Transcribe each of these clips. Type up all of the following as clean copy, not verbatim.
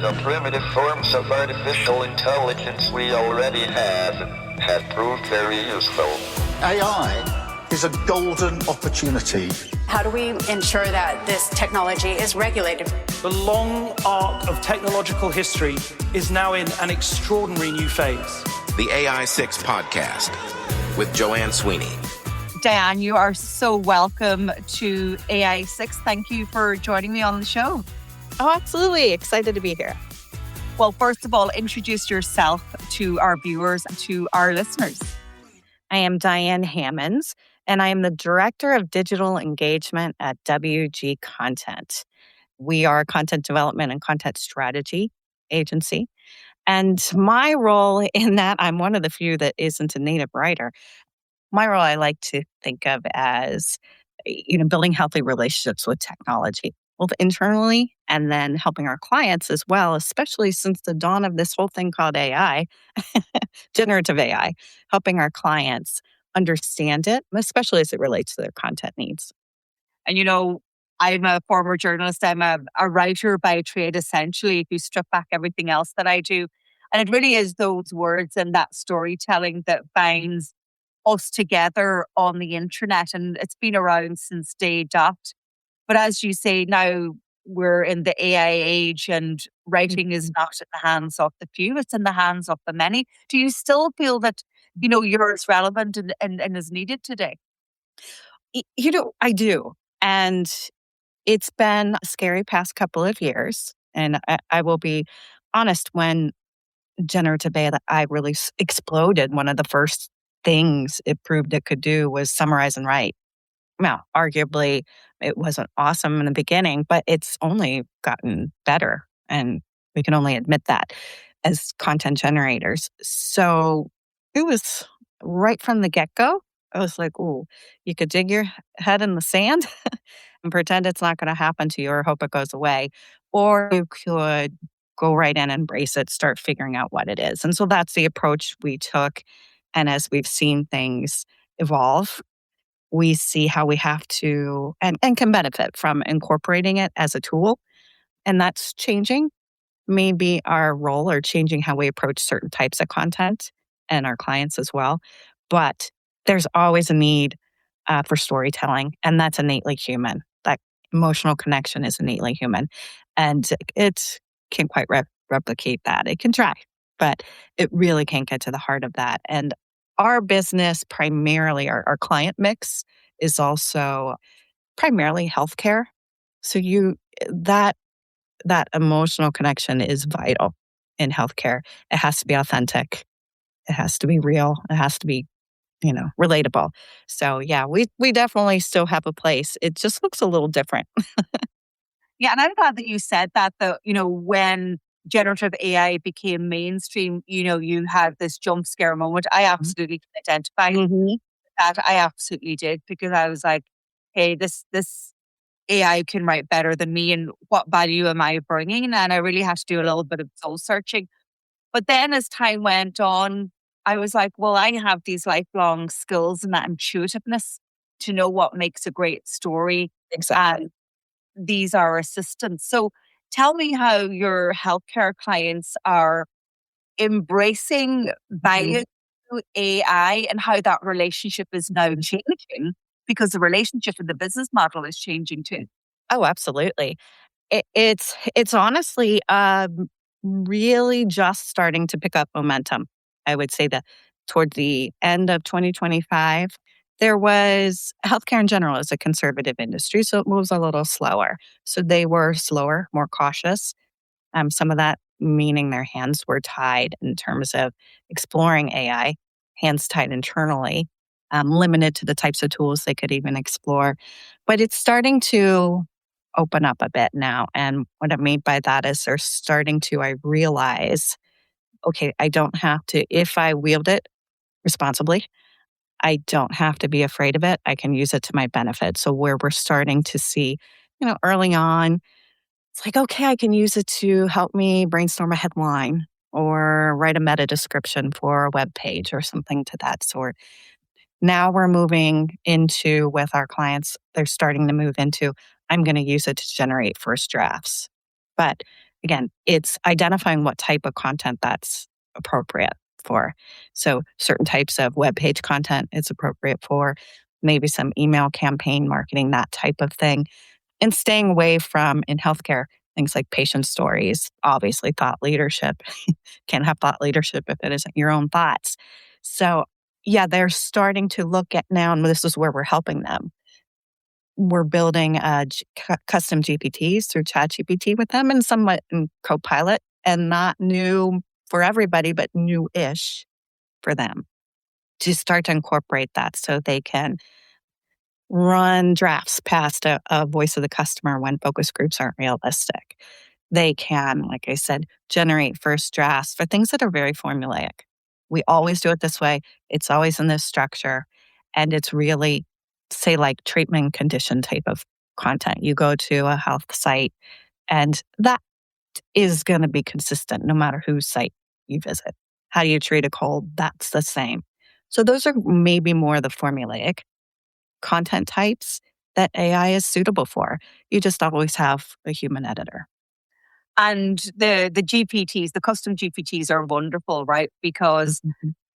the primitive forms of artificial intelligence we already have proved very useful. AI is a golden opportunity. How do we ensure that this technology is regulated? The long arc of technological history is now in an extraordinary new phase. The AI6 podcast with Joanne Sweeney. Diane, you are so welcome to AI6. Thank you for joining me on the show. Oh, absolutely. Excited to be here. Well, first of all, introduce yourself to our viewers and to our listeners. I am Diane Hammons, and I am the Director of Digital Engagement at WG Content. We are a content development and content strategy agency. And my role in that, I'm one of the few that isn't a native writer. My role I like to think of as, building healthy relationships with technology, both internally and then helping our clients as well, especially since the dawn of this whole thing called AI, generative AI, helping our clients understand it, especially as it relates to their content needs. And I'm a former journalist. I'm a writer by trade, essentially, if you strip back everything else that I do. And it really is those words and that storytelling that binds us together on the internet. And it's been around since day dot. But as you say, now we're in the AI age and writing is not in the hands of the few, it's in the hands of the many. Do you still feel that, you're as relevant and as needed today? I do. And it's been a scary past couple of years. And I will be honest, when generative AI really exploded, one of the first things it proved it could do was summarize and write. Now, arguably, it wasn't awesome in the beginning, but it's only gotten better. And we can only admit that as content generators. So it was right from the get-go. I was like, oh, you could dig your head in the sand and pretend it's not going to happen to you or hope it goes away. Or you could go right in and embrace it, start figuring out what it is. And so that's the approach we took. And as we've seen things evolve, we see how we have to and can benefit from incorporating it as a tool. And that's changing maybe our role or changing how we approach certain types of content and our clients as well. But there's always a need for storytelling, and that's innately human. That emotional connection is innately human. And it can't quite replicate that. It can try, but it really can't get to the heart of that. And our business, primarily our client mix, is also primarily healthcare. So that emotional connection is vital in healthcare. It has to be authentic. It has to be real. It has to be, relatable. So yeah, we definitely still have a place. It just looks a little different. Yeah, and I'm glad that you said that, when generative AI became mainstream, you had this jump scare moment. I absolutely can identify with that. I absolutely did, because I was like, hey, this AI can write better than me, and what value am I bringing? And I really had to do a little bit of soul searching. But then as time went on, I was like, well, I have these lifelong skills and that intuitiveness to know what makes a great story. Exactly. These are assistants. So tell me how your healthcare clients are embracing value through AI and how that relationship is now changing, because the relationship and the business model is changing too. Oh, absolutely. It's honestly really just starting to pick up momentum. I would say that toward the end of 2025, there was healthcare in general is a conservative industry, so it moves a little slower. So they were slower, more cautious. Some of that meaning their hands were tied in terms of exploring AI, hands tied internally, limited to the types of tools they could even explore. But it's starting to open up a bit now. And what I mean by that is they're starting to, I realize, okay, I don't have to, if I wield it responsibly, I don't have to be afraid of it. I can use it to my benefit. So where we're starting to see, early on, it's like, okay, I can use it to help me brainstorm a headline or write a meta description for a web page or something to that sort. Now we're moving into, with our clients, they're starting to move into, I'm going to use it to generate first drafts. But again, it's identifying what type of content that's appropriate for. So certain types of web page content it's appropriate for, maybe some email campaign marketing, that type of thing. And staying away from, in healthcare, things like patient stories, obviously thought leadership. Can't have thought leadership if it isn't your own thoughts. So yeah, they're starting to look at now, and this is where we're helping them. We're building custom GPTs through ChatGPT with them and somewhat in Copilot, and not new for everybody, but new-ish for them to start to incorporate that so they can run drafts past a voice of the customer when focus groups aren't realistic. They can, like I said, generate first drafts for things that are very formulaic. We always do it this way. It's always in this structure. And it's really, say, like treatment condition type of content. You go to a health site, and that is going to be consistent no matter whose site you visit. How do you treat a cold? That's the same. So those are maybe more the formulaic content types that AI is suitable for. You just always have a human editor. And the GPTs, the custom GPTs are wonderful, right? Because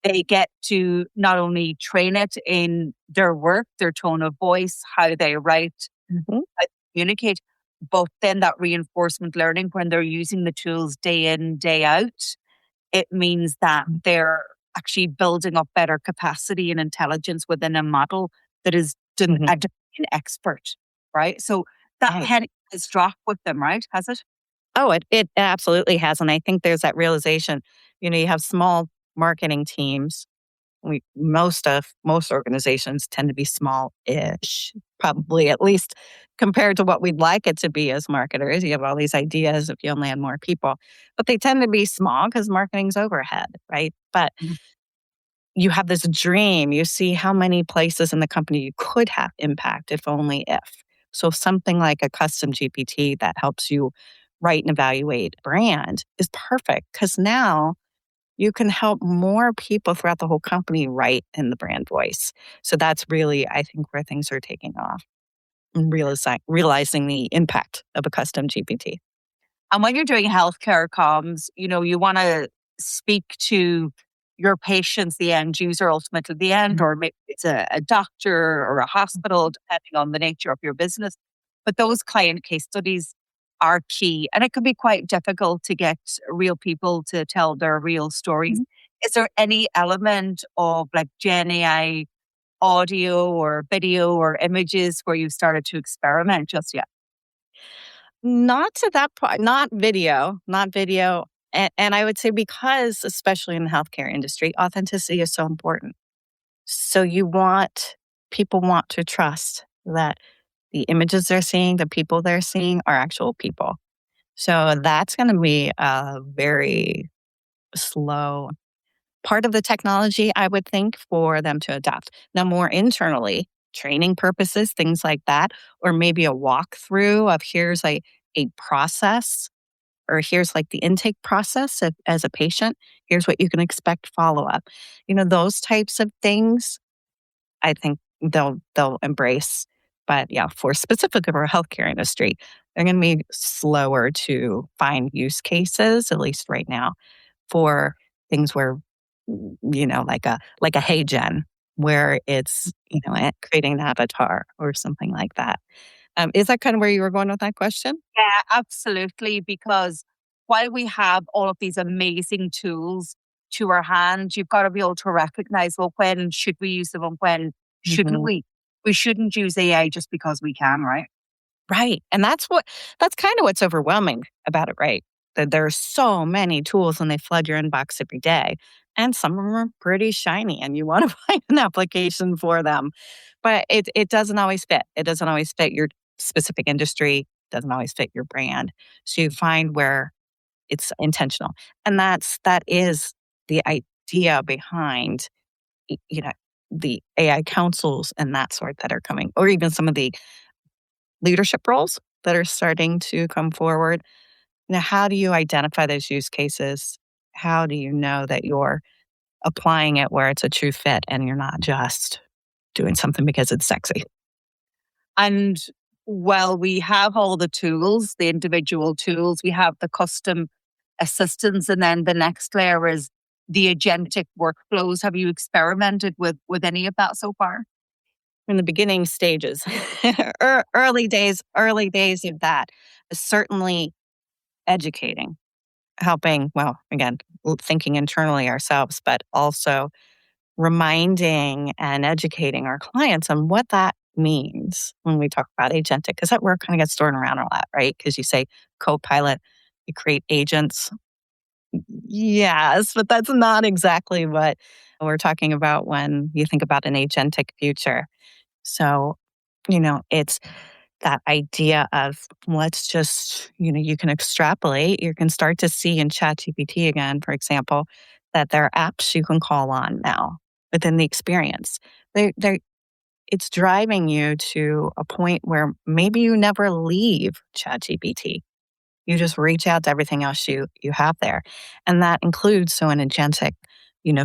they get to not only train it in their work, their tone of voice, how they write, how they communicate, but then that reinforcement learning when they're using the tools day in, day out, it means that they're actually building up better capacity and intelligence within a model that is a domain expert, right? So that head has dropped with them, right? Has it? Oh, it absolutely has. And I think there's that realization, you have small marketing teams. Most organizations tend to be small-ish, probably at least compared to what we'd like it to be as marketers. You have all these ideas if you only had more people, but they tend to be small because marketing's overhead, right? But you have this dream. You see how many places in the company you could have impact if only if. So something like a custom GPT that helps you write and evaluate brand is perfect because now you can help more people throughout the whole company write in the brand voice. So that's really, I think, where things are taking off and realizing the impact of a custom GPT. And when you're doing healthcare comms, you want to speak to your patients, the end user, ultimately the end, or maybe it's a doctor or a hospital, depending on the nature of your business. But those client case studies are key. And it can be quite difficult to get real people to tell their real stories. Is there any element of like Gen AI audio or video or images where you've started to experiment just yet? Not to that point, not video. And I would say because, especially in the healthcare industry, authenticity is so important. So people want to trust that the images they're seeing, the people they're seeing are actual people. So that's going to be a very slow part of the technology, I would think, for them to adopt. Now, more internally, training purposes, things like that, or maybe a walkthrough of here's a process, or here's like the intake process as a patient. Here's what you can expect follow up. Those types of things, I think they'll embrace. But yeah, for specifically for healthcare industry, they're going to be slower to find use cases, at least right now, for things where like a Hey Gen, where it's creating an avatar or something like that. Is that kind of where you were going with that question? Yeah, absolutely. Because while we have all of these amazing tools to our hand, you've got to be able to recognize, well, when should we use them and when shouldn't we? We shouldn't use AI just because we can, right? Right. And that's kind of what's overwhelming about it, right? That there are so many tools and they flood your inbox every day. And some of them are pretty shiny and you want to find an application for them. But it doesn't always fit. It doesn't always fit your specific industry, doesn't always fit your brand. So you find where it's intentional. And that is the idea behind, the AI councils and that sort that are coming, or even some of the leadership roles that are starting to come forward. How do you identify those use cases? How do you know that you're applying it where it's a true fit and you're not just doing something because it's sexy? And well, we have all the tools, the individual tools, we have the custom assistants, and then the next layer is the agentic workflows. Have you experimented with any of that so far? In the beginning stages, early days of that. Certainly educating, helping, well, again, thinking internally ourselves, but also reminding and educating our clients on what that means when we talk about agentic, because that word kind of gets thrown around a lot, right? Because you say co-pilot, you create agents. Yes, but that's not exactly what we're talking about when you think about an agentic future. So, it's that idea of let's just, you can extrapolate. You can start to see in ChatGPT again, for example, that there are apps you can call on now within the experience. They it's driving you to a point where maybe you never leave ChatGPT. You just reach out to everything else you have there. And that includes, so an agentic,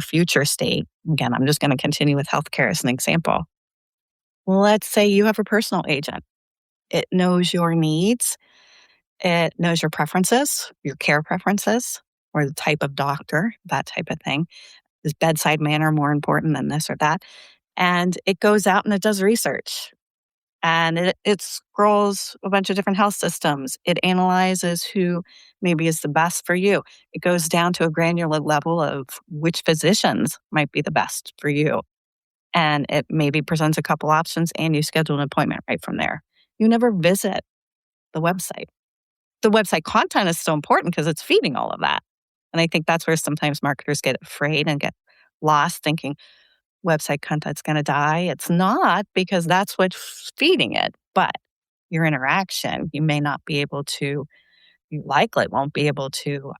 future state. Again, I'm just going to continue with healthcare as an example. Let's say you have a personal agent. It knows your needs. It knows your preferences, your care preferences, or the type of doctor, that type of thing. Is bedside manner more important than this or that? And it goes out and it does research. And it scrolls a bunch of different health systems. It analyzes who maybe is the best for you. It goes down to a granular level of which physicians might be the best for you. And it maybe presents a couple options and you schedule an appointment right from there. You never visit the website. The website content is so important because it's feeding all of that. And I think that's where sometimes marketers get afraid and get lost thinking website content's going to die. It's not, because that's what's feeding it. But your interaction, you may not be able to, you likely won't be able to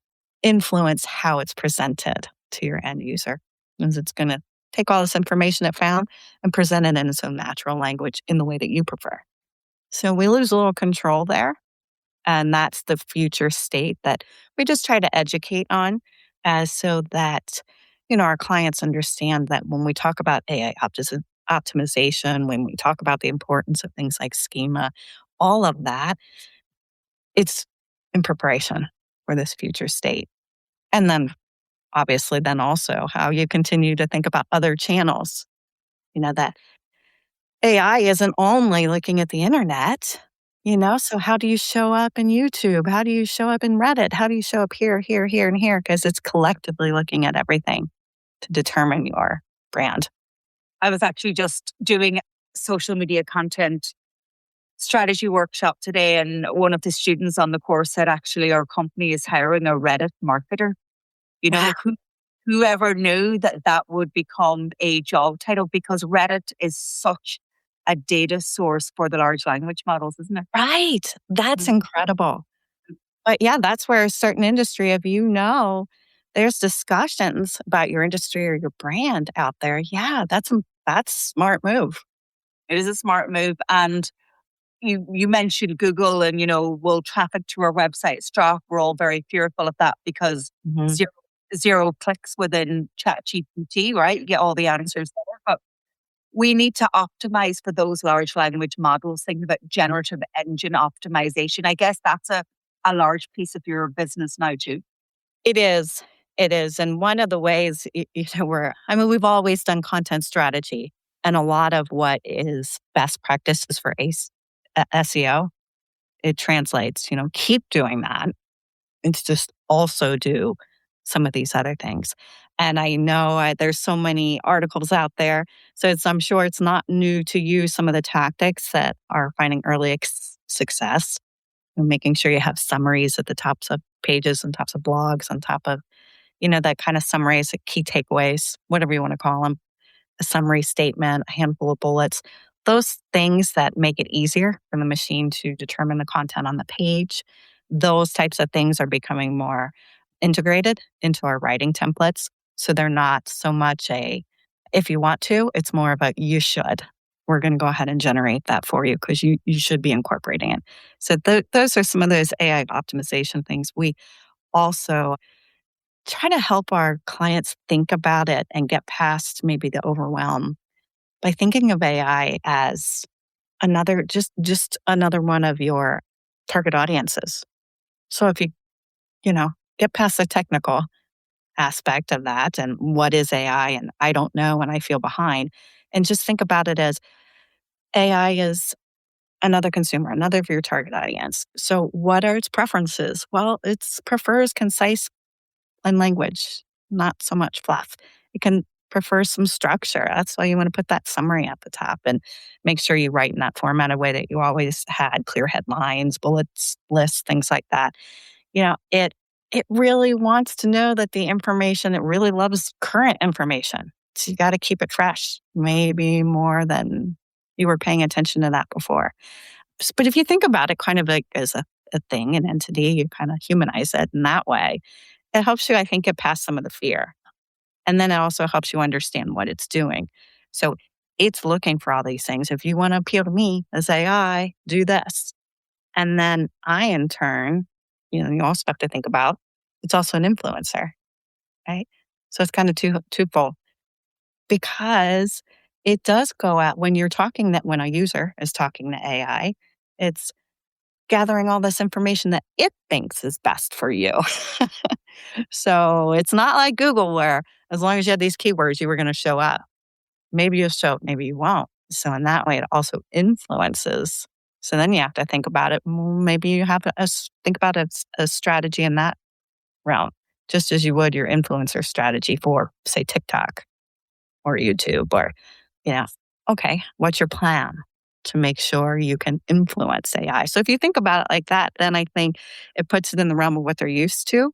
influence how it's presented to your end user. Because it's going to take all this information it found and present it in its own natural language in the way that you prefer. So we lose a little control there. And that's the future state that we just try to educate on, so that, our clients understand that when we talk about AI optimization, when we talk about the importance of things like schema, all of that, it's in preparation for this future state. And then obviously then also how you continue to think about other channels, that AI isn't only looking at the internet, so how do you show up in YouTube? How do you show up in Reddit? How do you show up here, here, here, and here? Because it's collectively looking at everything to determine your brand. I was actually just doing social media content strategy workshop today, and one of the students on the course said, actually, our company is hiring a Reddit marketer. Wow. Whoever knew that would become a job title, because Reddit is such a data source for the large language models, isn't it? Right. That's Mhm. incredible. But yeah, that's where a certain industry, if there's discussions about your industry or your brand out there. Yeah, that's smart move. It is a smart move. And you mentioned Google and, will traffic to our websites drop? We're all very fearful of that because Mhm. zero clicks within ChatGPT, right? You get all the answers there. But we need to optimize for those large language models, thinking about generative engine optimization. I guess that's a large piece of your business now too. It is. It is. And one of the ways, we've always done content strategy, and a lot of what is best practices for SEO, it translates, keep doing that. It's just also do some of these other things. And I know there's so many articles out there. So I'm sure it's not new to you, some of the tactics that are finding early success. And making sure you have summaries at the tops of pages and tops of blogs on top of, that kind of summaries, key takeaways, whatever you want to call them, a summary statement, a handful of bullets, those things that make it easier for the machine to determine the content on the page. Those types of things are becoming more integrated into our writing templates. So they're not so much if you want to, it's more of a you should. We're going to go ahead and generate that for you because you should be incorporating it. So those are some of those AI optimization things. We also try to help our clients think about it and get past maybe the overwhelm by thinking of AI as just another one of your target audiences. So if you know, get past the technical aspect of that and what is AI and I don't know and I feel behind, and just think about it as AI is another consumer, another of your target audience. So what are its preferences? Well, it prefers concise and language, not so much fluff. It can prefer some structure. That's why you want to put that summary at the top and make sure you write in that formatted way that you always had, clear headlines, bullets, lists, things like that. It really wants to know that the information, it really loves current information. So you got to keep it fresh, maybe more than you were paying attention to that before. But if you think about it kind of like as a thing, an entity, you kind of humanize it in that way. It helps you, I think, get past some of the fear. And then it also helps you understand what it's doing. So it's looking for all these things. If you want to appeal to me as AI, do this. And then I, in turn, you also have to think about it's also an influencer, right? So it's kind of twofold because it does go out when when a user is talking to AI, it's gathering all this information that it thinks is best for you. So it's not like Google where as long as you have these keywords, you were going to show up. Maybe you'll show up, maybe you won't. So in that way, it also influences. So then you have to think about it. Maybe you have to think about a strategy in that realm, just as you would your influencer strategy for, say, TikTok or YouTube or, okay, what's your plan to make sure you can influence AI? So if you think about it like that, then I think it puts it in the realm of what they're used to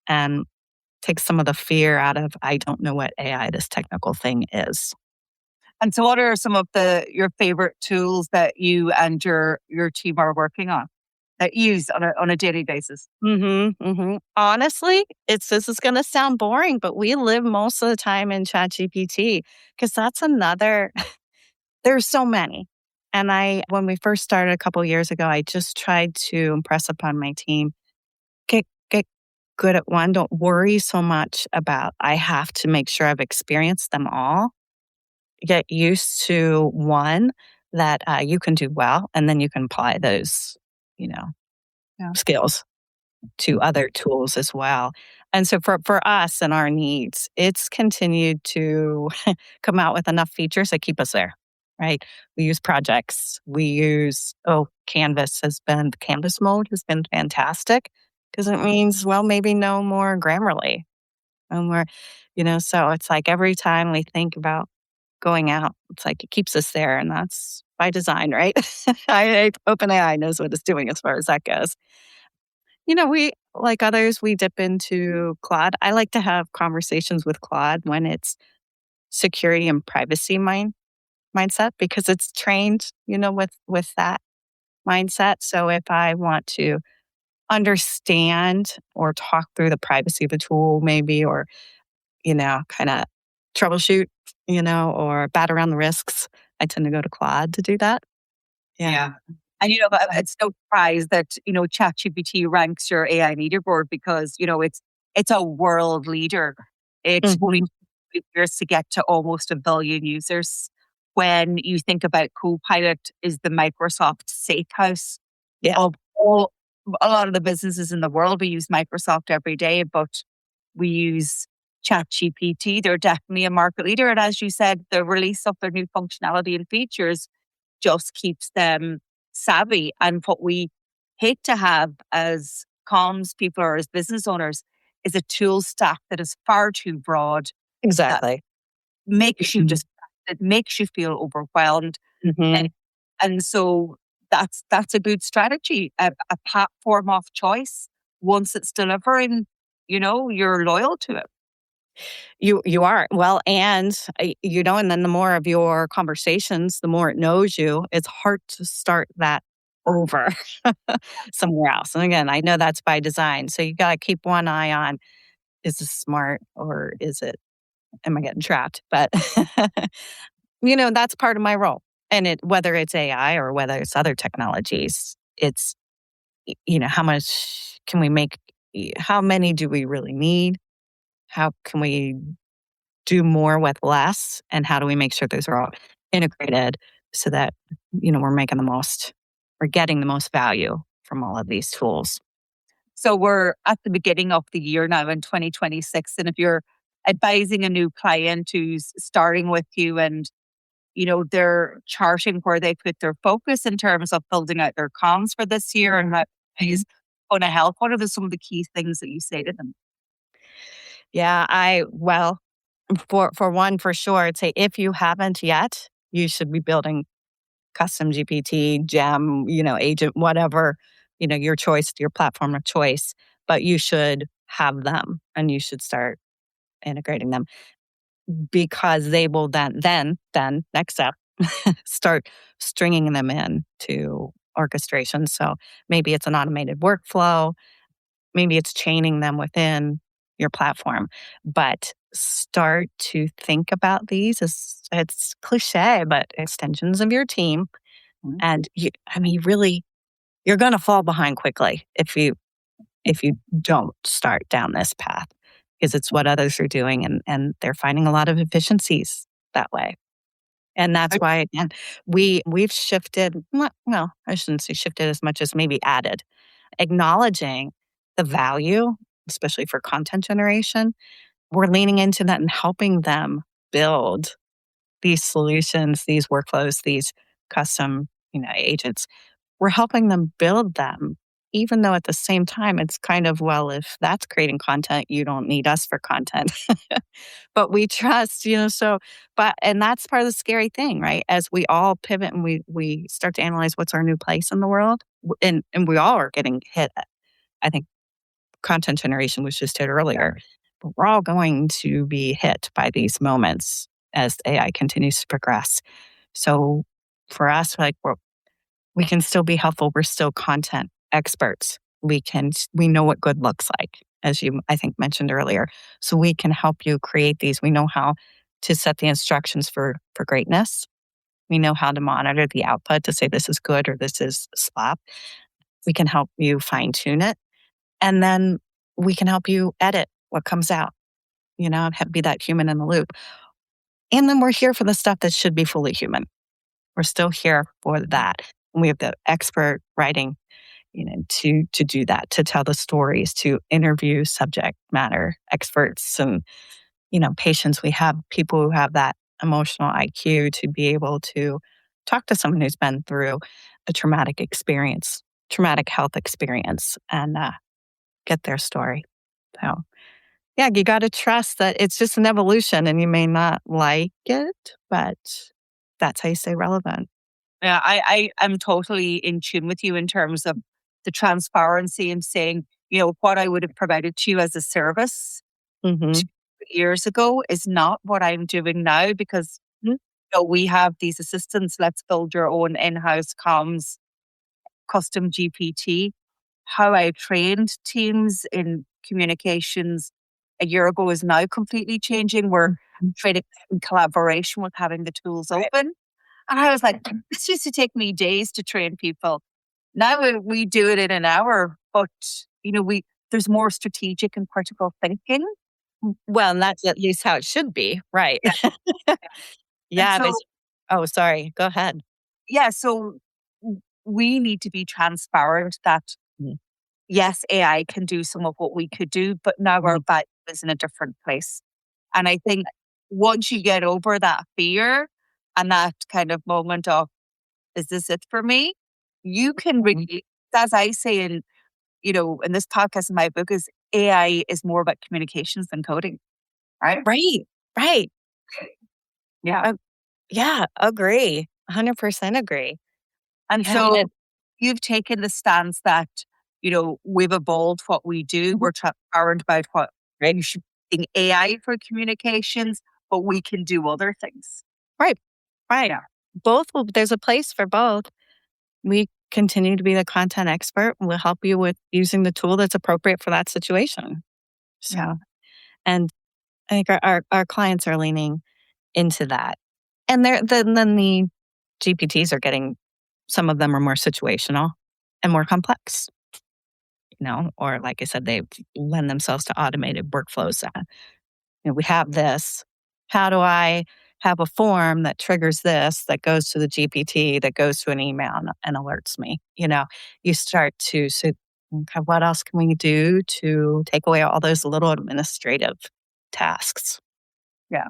and takes some of the fear out of, I don't know what AI, this technical thing is. And so what are some of your favorite tools that you and your team are working on that you use on a daily basis? Honestly, this is going to sound boring, but we live most of the time in ChatGPT because that's another, there's so many. And when we first started a couple of years ago, I just tried to impress upon my team, get good at one. Don't worry so much about, I have to make sure I've experienced them all. Get used to one that you can do well, and then you can apply those, skills to other tools as well. And so for us and our needs, it's continued to come out with enough features that keep us there, right? We use projects. We use, Canvas mode has been fantastic because it means, well, maybe no more Grammarly. And so it's like every time we think about going out, it's like it keeps us there. And that's by design, right? OpenAI knows what it's doing as far as that goes. We, like others, we dip into Claude. I like to have conversations with Claude when it's security and privacy mindset because it's trained, with that mindset. So if I want to understand or talk through the privacy of a tool, maybe, or, kind of troubleshoot, or bat around the risks, I tend to go to Claude to do that. Yeah. And, it's no surprise that, ChatGPT ranks your AI leaderboard because, it's a world leader. It's only 2 years to get to almost 1 billion users. When you think about Copilot is the Microsoft safe house of a lot of the businesses in the world. We use Microsoft every day, but we use ChatGPT. They're definitely a market leader. And as you said, the release of their new functionality and features just keeps them savvy. And what we hate to have as comms people or as business owners is a tool stack that is far too broad. Exactly. Makes you distracted, makes you feel overwhelmed. And so that's a good strategy, a platform of choice. Once it's delivering, you're loyal to it. You are. Well, and then the more of your conversations, the more it knows you, it's hard to start that over somewhere else. And again, I know that's by design. So you got to keep one eye on, is this smart or am I getting trapped? But, that's part of my role. And whether it's AI or whether it's other technologies, it's, how much can we make, how many do we really need? How can we do more with less? And how do we make sure those are all integrated so that we're getting the most value from all of these tools. So we're at the beginning of the year now in 2026. And if you're advising a new client who's starting with you and, they're charting where they put their focus in terms of building out their comms for this year and how is going to help, what are some of the key things that you say to them? Yeah, for one, for sure, I'd say if you haven't yet, you should be building custom GPT, gem, agent, whatever, your choice, your platform of choice, but you should have them and you should start integrating them because they will then next step, start stringing them in to orchestration. So maybe it's an automated workflow, maybe it's chaining them within your platform, but start to think about these as it's cliche, but extensions of your team. And you're going to fall behind quickly if you don't start down this path because it's what others are doing and they're finding a lot of efficiencies that way. And that's why, again, we've shifted, well, I shouldn't say shifted as much as maybe added, acknowledging the value, especially for content generation. We're leaning into that and helping them build these solutions, these workflows, these custom, agents. We're helping them build them, even though at the same time it's kind of, well, if that's creating content, you don't need us for content. But we trust, and that's part of the scary thing, right? As we all pivot and we start to analyze what's our new place in the world, and we all are getting hit. I think content generation was just hit earlier, but we're all going to be hit by these moments as AI continues to progress. So for us, we can still be helpful. We're still content experts. We know what good looks like, as you, I think, mentioned earlier. So we can help you create these. We know how to set the instructions for greatness. We know how to monitor the output to say this is good or this is slop. We can help you fine tune it. And then we can help you edit what comes out, be that human in the loop. And then we're here for the stuff that should be fully human. We're still here for that. And we have the expert writing, to do that, to tell the stories, to interview subject matter experts and, patients. We have people who have that emotional IQ to be able to talk to someone who's been through a traumatic health experience and get their story. So, yeah, you got to trust that it's just an evolution and you may not like it, but that's how you stay relevant. Yeah, I'm totally in tune with you in terms of the transparency and saying, what I would have provided to you as a service 2 years ago is not what I'm doing now because we have these assistants. Let's build your own in-house comms, custom GPT. How I trained teams in communications a year ago is now completely changing. We're training in collaboration with having the tools open. And I was like, this used to take me days to train people. Now we do it in an hour, but there's more strategic and critical thinking. Well, and that's at least how it should be, right? Yeah. Sorry. Go ahead. Yeah. So we need to be transparent that yes, AI can do some of what we could do, but now our value is in a different place. And I think once you get over that fear and that kind of moment of, is this it for me? You can really, as I say in this podcast, in my book, is AI is more about communications than coding. Right? Right. Yeah. Yeah, agree. 100% agree. And so you've taken the stance that, we've evolved what we do. We're transparent about what you should be using AI for communications, but we can do other things. Right. Yeah. There's a place for both. We continue to be the content expert. We'll help you with using the tool that's appropriate for that situation. So, and I think our clients are leaning into that. And then the GPTs are getting, some of them are more situational and more complex, or like I said, they lend themselves to automated workflows. We have this. How do I have a form that triggers this, that goes to the GPT, that goes to an email and alerts me. You start to say, okay, what else can we do to take away all those little administrative tasks? Yeah.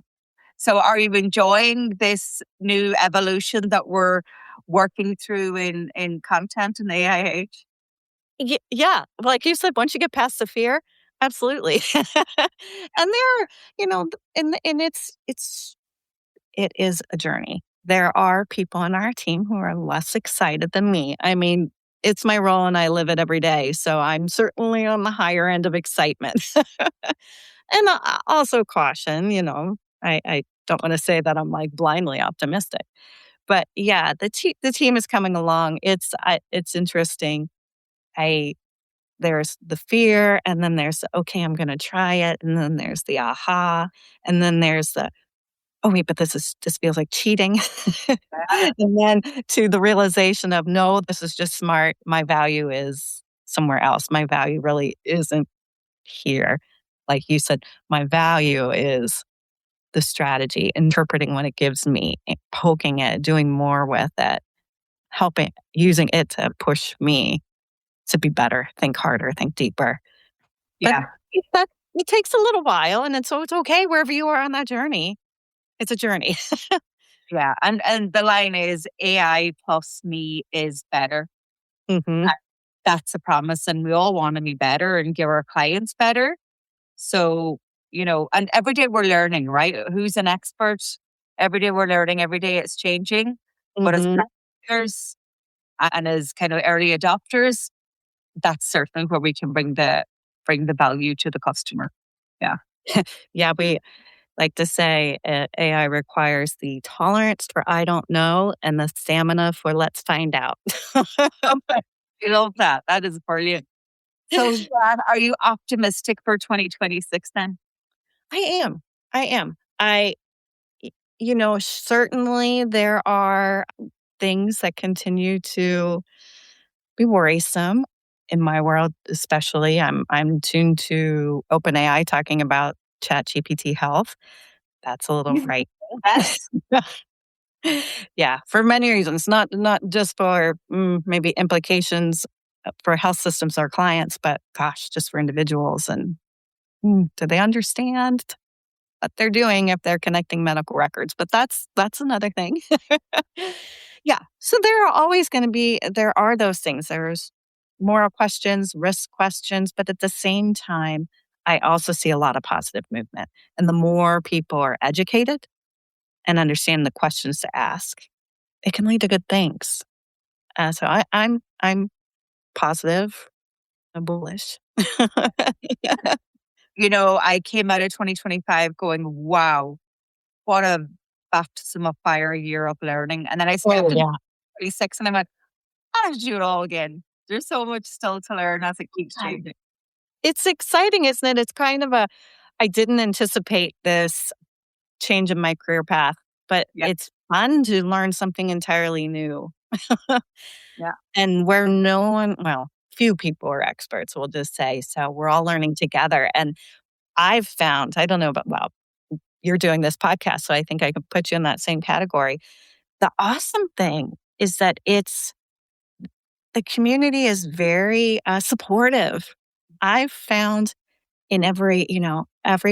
So are you enjoying this new evolution that we're working through in content and AI age? Yeah, like you said, once you get past the fear, absolutely. And there are, and it is a journey. There are people on our team who are less excited than me. I mean, it's my role and I live it every day. So I'm certainly on the higher end of excitement. And also caution, I don't want to say that I'm like blindly optimistic. But yeah, the team is coming along. It's interesting. There's the fear, and then there's the, okay, I'm going to try it, and then there's the aha, and then there's the, oh wait, but this feels like cheating. And then to the realization of, no, this is just smart. My value is somewhere else. My value really isn't here. Like you said, my value is the strategy, interpreting what it gives me, poking it, doing more with it, helping, using it to push me to be better, think harder, think deeper. But Yeah. it takes a little while, and so it's okay wherever you are on that journey. It's a journey. Yeah. And the line is AI plus me is better. Hmm. That's a promise. And we all want to be better and give our clients better. So, and every day we're learning, right? Who's an expert? Every day we're learning, every day it's changing. But as practitioners and as kind of early adopters, that's certainly where we can bring the value to the customer. Yeah. Yeah, we like to say AI requires the tolerance for I don't know and the stamina for let's find out. I love that. That is brilliant. So, Jan, are you optimistic for 2026 then? I am. I am. Certainly there are things that continue to be worrisome in my world, especially. I'm tuned to OpenAI talking about ChatGPT health. That's a little frightening. Yes. Yeah, for many reasons, not just for maybe implications for health systems or clients, but gosh, just for individuals. And do they understand what they're doing if they're connecting medical records? But that's another thing. Yeah, so there are those things. There's moral questions, risk questions, but at the same time, I also see a lot of positive movement. And the more people are educated and understand the questions to ask, it can lead to good things. So I'm positive and bullish. I came out of 2025 going, wow, what a baptism of fire year of learning. And then I stepped into 26 and I went, I have to do it all again. There's so much still to learn as it keeps changing. It's exciting, isn't it? It's kind of I didn't anticipate this change in my career path, but it's fun to learn something entirely new. Yeah. And where few people are experts, we'll just say. So we're all learning together. And I've found, I don't know, but you're doing this podcast, so I think I could put you in that same category. The awesome thing is that the community is very supportive. I've found in every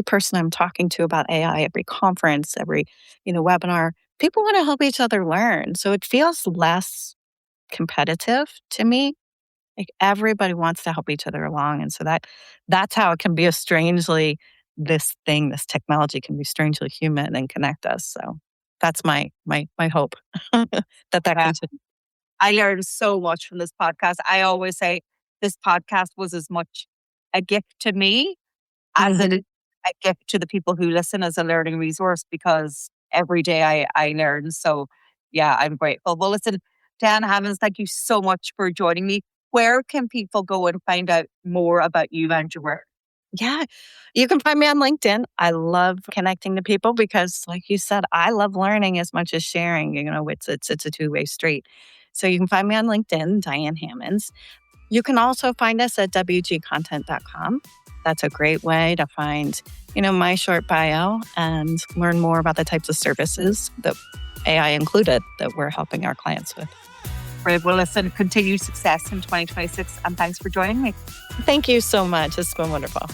person I'm talking to about AI, every conference, every, webinar, people want to help each other learn. So it feels less competitive to me. Like everybody wants to help each other along. And so that's how it can be this technology can be strangely human and connect us. So that's my hope that continues. I learned so much from this podcast. I always say this podcast was as much a gift to me as it is a gift to the people who listen as a learning resource, because every day I learn. So yeah, I'm grateful. Well, listen, Diane Hammons, thank you so much for joining me. Where can people go and find out more about you and your work? Yeah, you can find me on LinkedIn. I love connecting to people because, like you said, I love learning as much as sharing. It's a two-way street. So you can find me on LinkedIn, Diane Hammons. You can also find us at wgcontent.com. that's a great way to find, my short bio and learn more about the types of services that AI included that we're helping our clients with. Great. Well, listen, continued success in 2026, and thanks for joining me. Thank you so much. It's been wonderful.